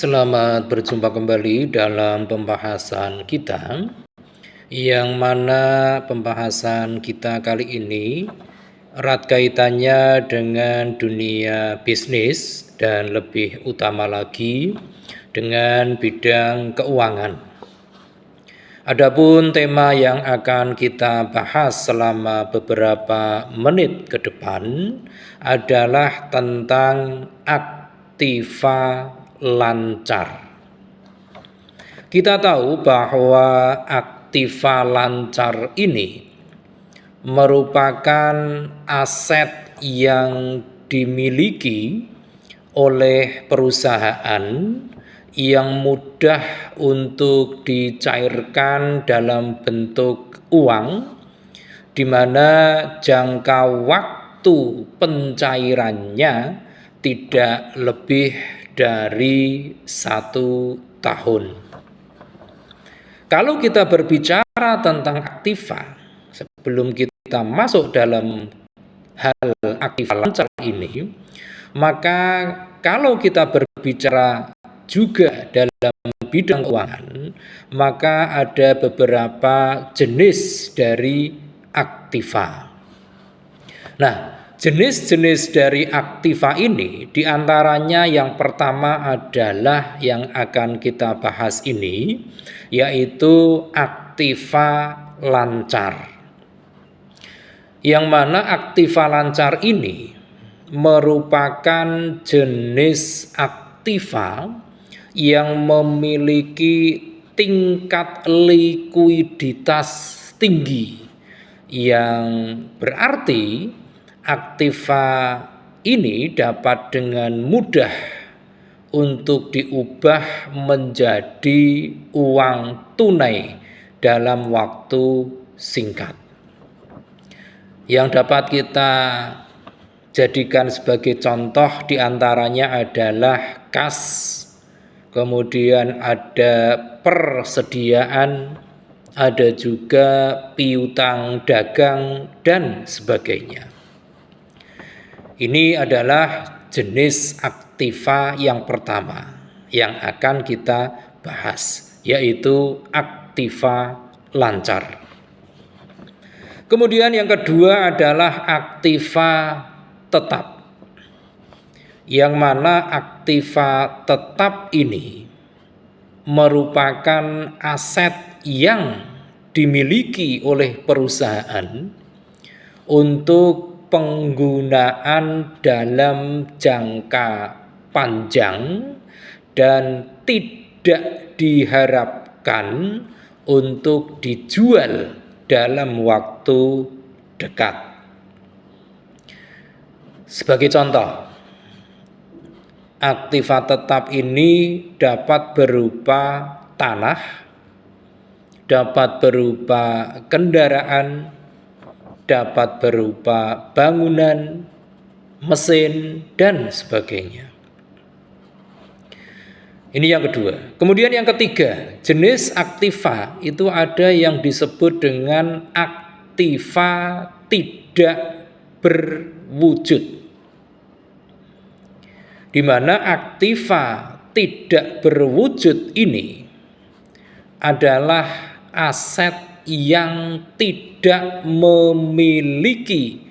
Selamat berjumpa kembali dalam pembahasan kita, yang mana pembahasan kita kali ini erat kaitannya dengan dunia bisnis dan lebih utama lagi dengan bidang keuangan. Adapun tema yang akan kita bahas selama beberapa menit ke depan adalah tentang aktiva lancar. Kita tahu bahwa aktiva lancar ini merupakan aset yang dimiliki oleh perusahaan yang mudah untuk dicairkan dalam bentuk uang, di mana jangka waktu pencairannya tidak lebih dari 1 tahun. Kalau kita berbicara tentang aktiva, sebelum kita masuk dalam hal aktiva lancar ini, maka kalau kita berbicara juga dalam bidang keuangan, maka ada beberapa jenis dari aktiva. Nah, jenis-jenis dari aktiva ini diantaranya yang pertama adalah yang akan kita bahas ini, yaitu aktiva lancar. Yang mana aktiva lancar ini merupakan jenis aktiva yang memiliki tingkat likuiditas tinggi, yang berarti aktiva ini dapat dengan mudah untuk diubah menjadi uang tunai dalam waktu singkat. Yang dapat kita jadikan sebagai contoh diantaranya adalah kas, kemudian ada persediaan, ada juga piutang dagang, dan sebagainya. Ini adalah jenis aktiva yang pertama yang akan kita bahas, yaitu aktiva lancar. Kemudian yang kedua adalah aktiva tetap, yang mana aktiva tetap ini merupakan aset yang dimiliki oleh perusahaan untuk penggunaan dalam jangka panjang dan tidak diharapkan untuk dijual dalam waktu dekat. Sebagai contoh, aktiva tetap ini dapat berupa tanah, dapat berupa kendaraan, dapat berupa bangunan, mesin, dan sebagainya. Ini yang kedua. Kemudian yang ketiga, jenis aktiva itu ada yang disebut dengan aktiva tidak berwujud, di mana aktiva tidak berwujud ini adalah aset yang tidak memiliki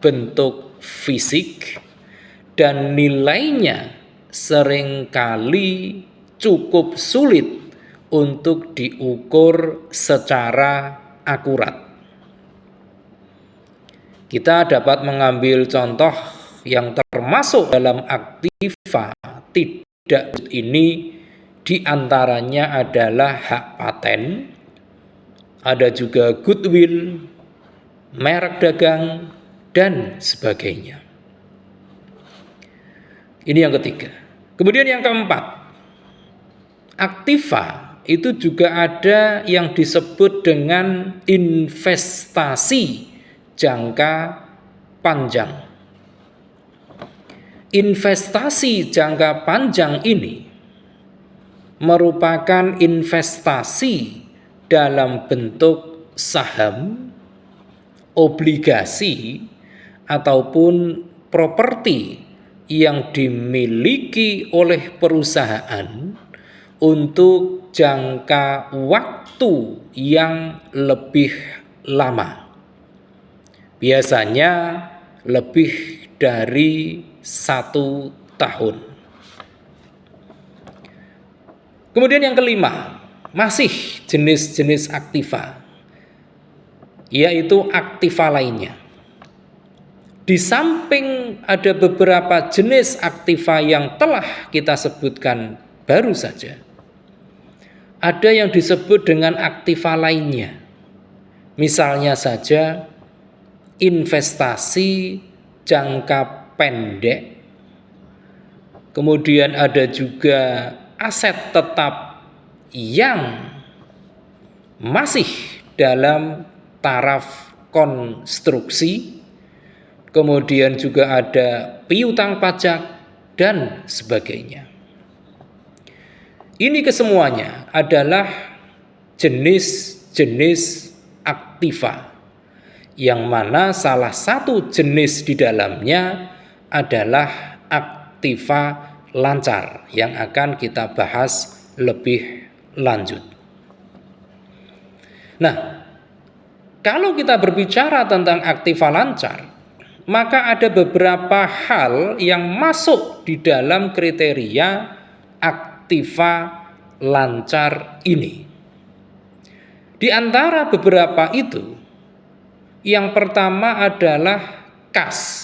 bentuk fisik dan nilainya seringkali cukup sulit untuk diukur secara akurat. Kita dapat mengambil contoh yang termasuk dalam aktiva tidak ini, diantaranya adalah hak paten, ada juga goodwill, merek dagang, dan sebagainya. Ini yang ketiga. Kemudian yang keempat, aktiva itu juga ada yang disebut dengan investasi jangka panjang. Investasi jangka panjang ini merupakan investasi dalam bentuk saham, obligasi, ataupun properti yang dimiliki oleh perusahaan untuk jangka waktu yang lebih lama. Biasanya lebih dari 1 tahun. Kemudian yang kelima, masih jenis-jenis aktiva, yaitu aktiva lainnya. Di samping ada beberapa jenis aktiva yang telah kita sebutkan baru saja, ada yang disebut dengan aktiva lainnya. Misalnya saja investasi jangka pendek, kemudian ada juga aset tetap yang masih dalam taraf konstruksi, kemudian juga ada piutang pajak dan sebagainya. Ini kesemuanya adalah jenis-jenis aktiva, yang mana salah satu jenis di dalamnya adalah aktiva lancar yang akan kita bahas lebih lanjut. Nah, kalau kita berbicara tentang aktiva lancar, maka ada beberapa hal yang masuk di dalam kriteria aktiva lancar ini. Di antara beberapa itu, yang pertama adalah kas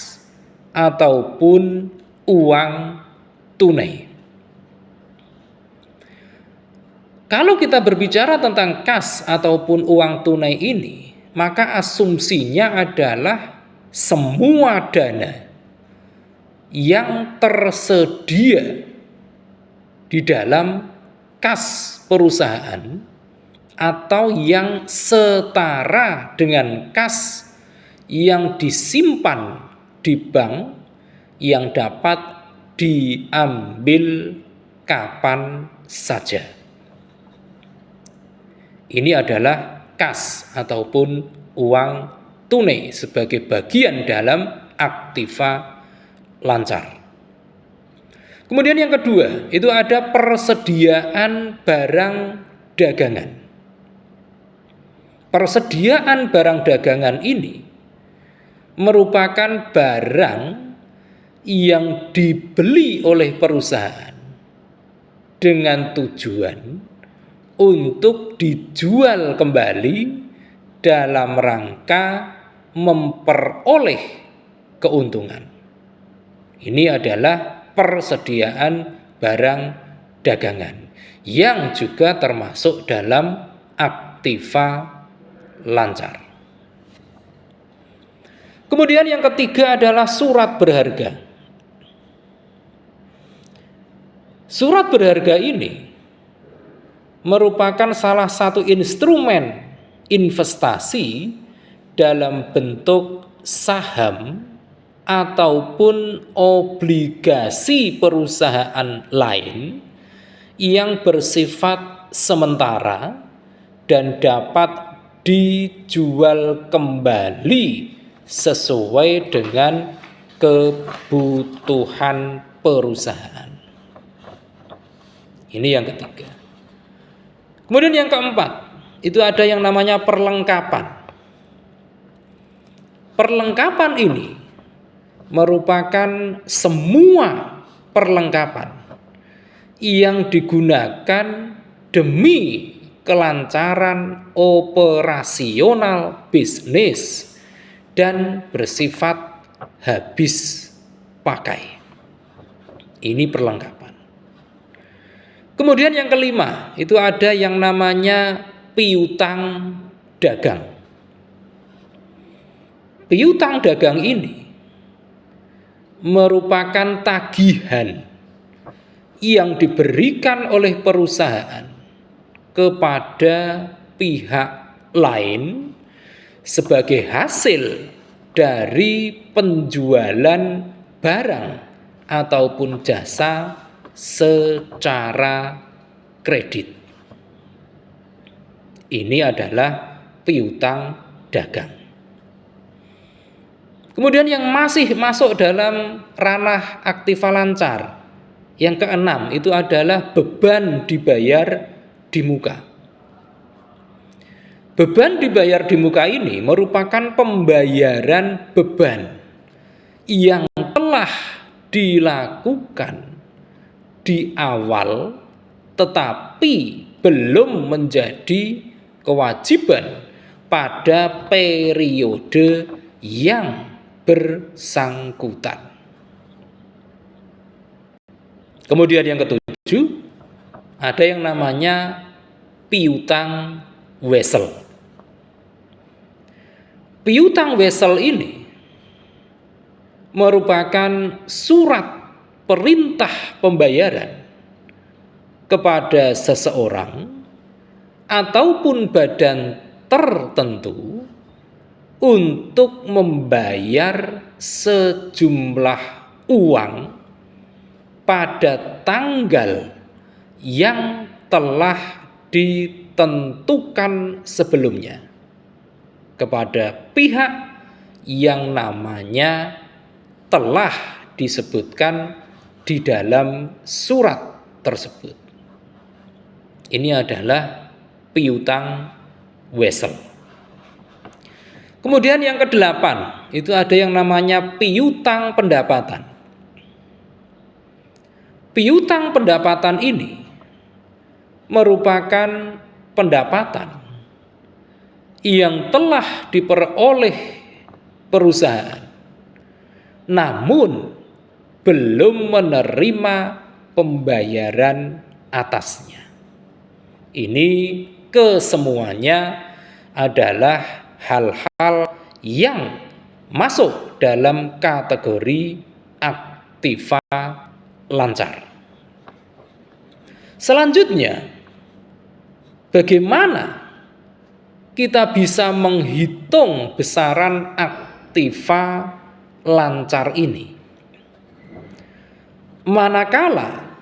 ataupun uang tunai. Kalau kita berbicara tentang kas ataupun uang tunai ini, maka asumsinya adalah semua dana yang tersedia di dalam kas perusahaan atau yang setara dengan kas yang disimpan di bank yang dapat diambil kapan saja. Ini adalah kas ataupun uang tunai sebagai bagian dalam aktiva lancar. Kemudian yang kedua, itu ada persediaan barang dagangan. Persediaan barang dagangan ini merupakan barang yang dibeli oleh perusahaan dengan tujuan untuk dijual kembali dalam rangka memperoleh keuntungan. Ini adalah persediaan barang dagangan yang juga termasuk dalam aktiva lancar. Kemudian yang ketiga adalah surat berharga. Surat berharga ini merupakan salah satu instrumen investasi dalam bentuk saham ataupun obligasi perusahaan lain yang bersifat sementara dan dapat dijual kembali sesuai dengan kebutuhan perusahaan. Ini yang ketiga. Kemudian yang keempat, itu ada yang namanya perlengkapan. Perlengkapan ini merupakan semua perlengkapan yang digunakan demi kelancaran operasional bisnis dan bersifat habis pakai. Ini perlengkapan. Kemudian yang kelima, itu ada yang namanya piutang dagang. Piutang dagang ini merupakan tagihan yang diberikan oleh perusahaan kepada pihak lain sebagai hasil dari penjualan barang ataupun jasa secara kredit. Ini adalah piutang dagang. Kemudian yang masih masuk dalam ranah aktiva lancar, yang keenam itu adalah beban dibayar di muka. Beban dibayar di muka ini merupakan pembayaran beban yang telah dilakukan di awal tetapi belum menjadi kewajiban pada periode yang bersangkutan. Kemudian yang ketujuh, ada yang namanya piutang wesel. Piutang wesel ini merupakan surat perintah pembayaran kepada seseorang ataupun badan tertentu untuk membayar sejumlah uang pada tanggal yang telah ditentukan sebelumnya kepada pihak yang namanya telah disebutkan di dalam surat tersebut. Ini adalah piutang wesel. Kemudian yang kedelapan, itu ada yang namanya piutang pendapatan. Piutang pendapatan ini merupakan pendapatan yang telah diperoleh perusahaan, namun belum menerima pembayaran atasnya. Ini kesemuanya adalah hal-hal yang masuk dalam kategori aktiva lancar. Selanjutnya, bagaimana kita bisa menghitung besaran aktiva lancar ini? Manakala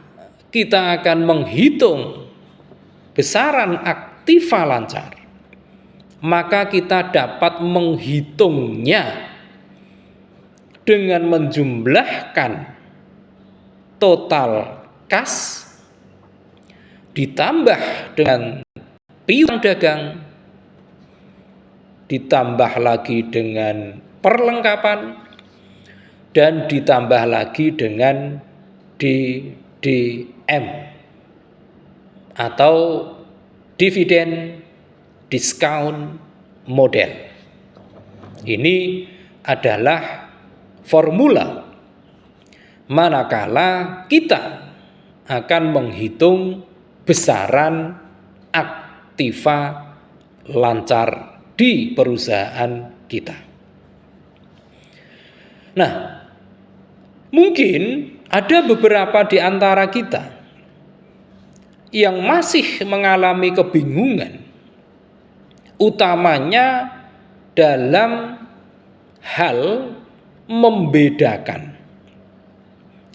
kita akan menghitung besaran aktiva lancar, maka kita dapat menghitungnya dengan menjumlahkan total kas ditambah dengan piutang dagang, ditambah lagi dengan perlengkapan, dan ditambah lagi dengan DDM atau dividen diskon model. Ini adalah formula manakala kita akan menghitung besaran aktiva lancar di perusahaan kita. Nah, mungkin ada beberapa di antara kita yang masih mengalami kebingungan, utamanya dalam hal membedakan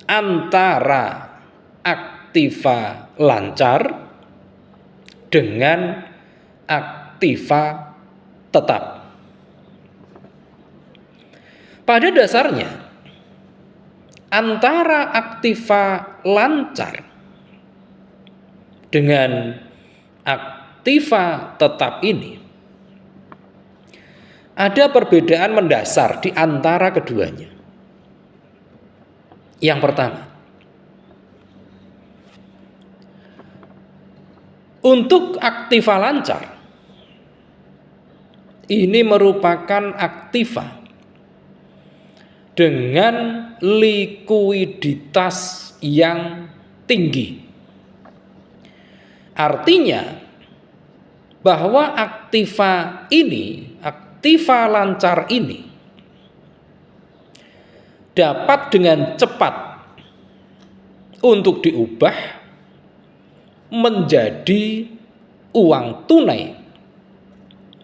antara aktiva lancar dengan aktiva tetap. Pada dasarnya, antara aktiva lancar dengan aktiva tetap ini ada perbedaan mendasar di antara keduanya. Yang pertama, untuk aktiva lancar ini merupakan aktiva dengan likuiditas yang tinggi. Artinya bahwa aktiva lancar ini dapat dengan cepat untuk diubah menjadi uang tunai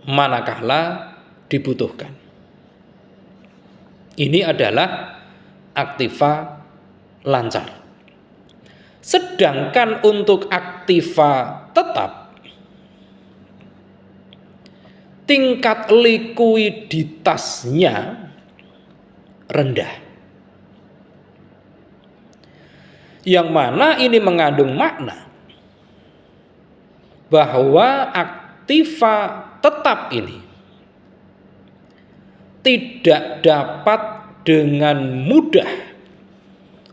manakala dibutuhkan. Ini adalah aktiva lancar. Sedangkan untuk aktiva tetap, tingkat likuiditasnya rendah. Yang mana ini mengandung makna bahwa aktiva tetap ini tidak dapat dengan mudah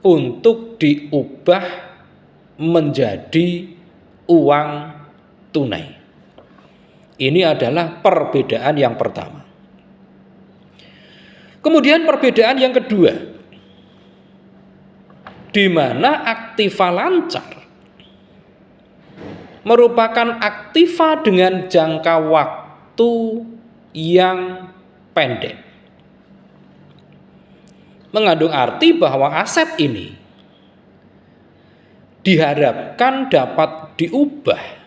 untuk diubah menjadi uang tunai. Ini adalah perbedaan yang pertama. Kemudian perbedaan yang kedua, di mana aktiva lancar merupakan aktiva dengan jangka waktu yang pendek. Mengandung arti bahwa aset ini diharapkan dapat diubah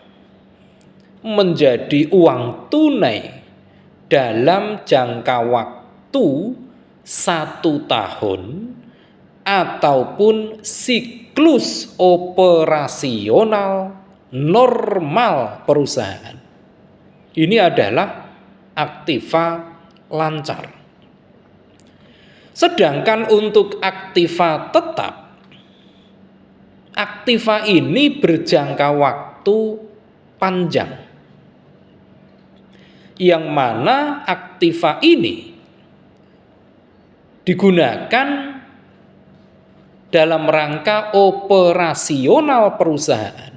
menjadi uang tunai dalam jangka waktu 1 tahun ataupun siklus operasional normal perusahaan. Ini adalah aktiva lancar. Sedangkan untuk aktiva tetap, aktiva ini berjangka waktu panjang, yang mana aktiva ini digunakan dalam rangka operasional perusahaan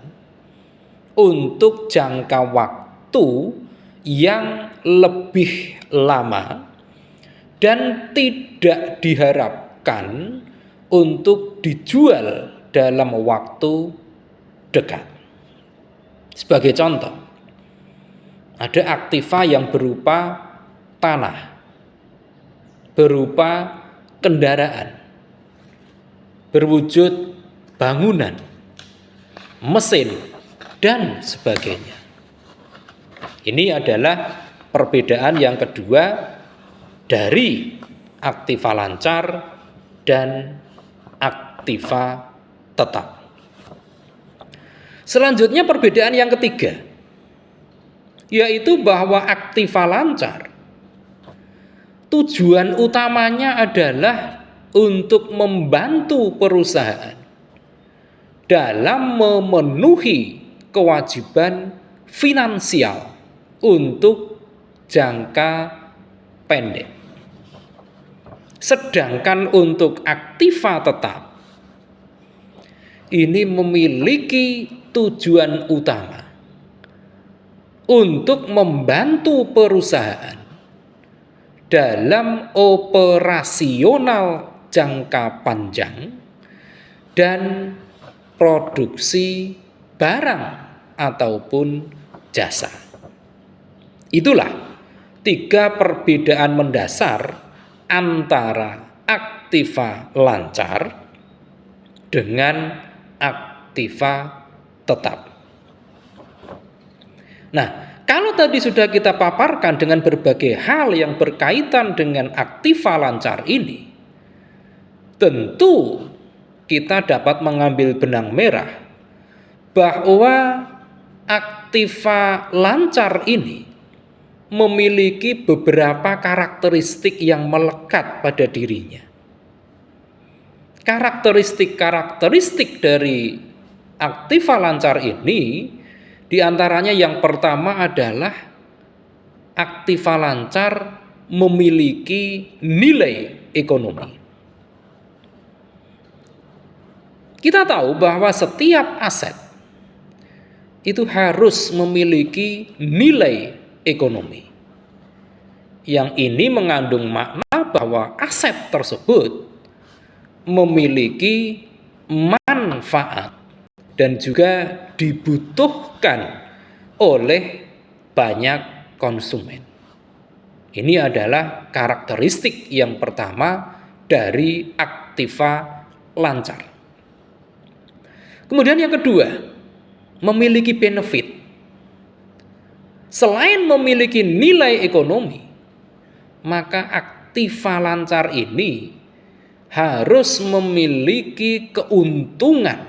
untuk jangka waktu yang lebih lama dan tidak diharapkan untuk dijual dalam waktu dekat. Sebagai contoh, ada aktiva yang berupa tanah, berupa kendaraan, berwujud bangunan, mesin, dan sebagainya. Ini adalah perbedaan yang kedua dari aktiva lancar dan aktiva tetap. Selanjutnya perbedaan yang ketiga, yaitu bahwa aktiva lancar tujuan utamanya adalah untuk membantu perusahaan dalam memenuhi kewajiban finansial untuk jangka pendek. Sedangkan untuk aktiva tetap ini memiliki tujuan utama untuk membantu perusahaan dalam operasional jangka panjang dan produksi barang ataupun jasa. Itulah 3 perbedaan mendasar antara aktiva lancar dengan aktiva tetap. Nah, kalau tadi sudah kita paparkan dengan berbagai hal yang berkaitan dengan aktiva lancar ini, tentu kita dapat mengambil benang merah bahwa aktiva lancar ini memiliki beberapa karakteristik yang melekat pada dirinya. Karakteristik dari aktiva lancar ini diantaranya yang pertama adalah aktiva lancar memiliki nilai ekonomi. Kita tahu bahwa setiap aset itu harus memiliki nilai ekonomi. Yang ini mengandung makna bahwa aset tersebut memiliki manfaat dan juga dibutuhkan oleh banyak konsumen. Ini adalah karakteristik yang pertama dari aktiva lancar. Kemudian yang kedua, memiliki benefit. Selain memiliki nilai ekonomi, maka aktiva lancar ini harus memiliki keuntungan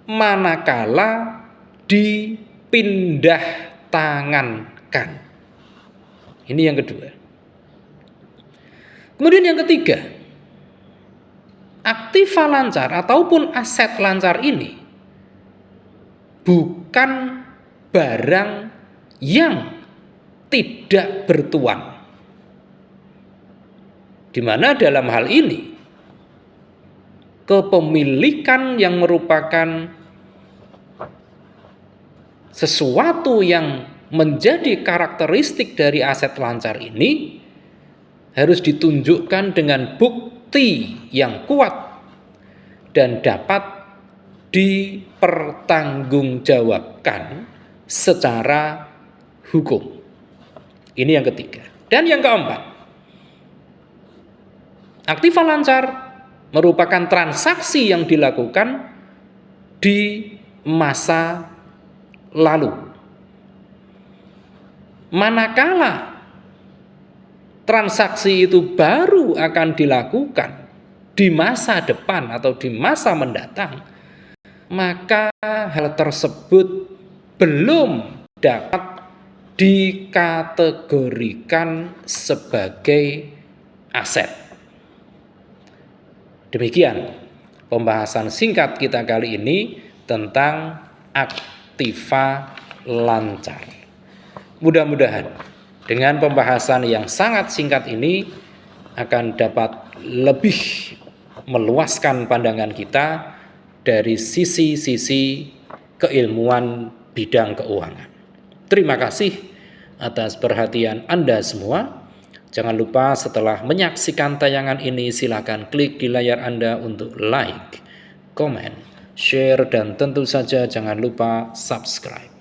manakala dipindah tangankan. Ini yang kedua. Kemudian yang ketiga, aktiva lancar ataupun aset lancar ini bukan barang yang tidak bertuan. Di mana dalam hal ini kepemilikan yang merupakan sesuatu yang menjadi karakteristik dari aset lancar ini harus ditunjukkan dengan bukti yang kuat dan dapat dipertanggungjawabkan secara hukum. Ini yang ketiga. Dan yang keempat, aktiva lancar merupakan transaksi yang dilakukan di masa lalu. Manakala transaksi itu baru akan dilakukan di masa depan atau di masa mendatang, maka hal tersebut belum dapat dikategorikan sebagai aset. Demikian pembahasan singkat kita kali ini tentang aktiva lancar. Mudah-mudahan dengan pembahasan yang sangat singkat ini akan dapat lebih meluaskan pandangan kita dari sisi-sisi keilmuan bidang keuangan. Terima kasih atas perhatian Anda semua. Jangan lupa setelah menyaksikan tayangan ini silakan klik di layar Anda untuk like, komen, share, dan tentu saja jangan lupa subscribe.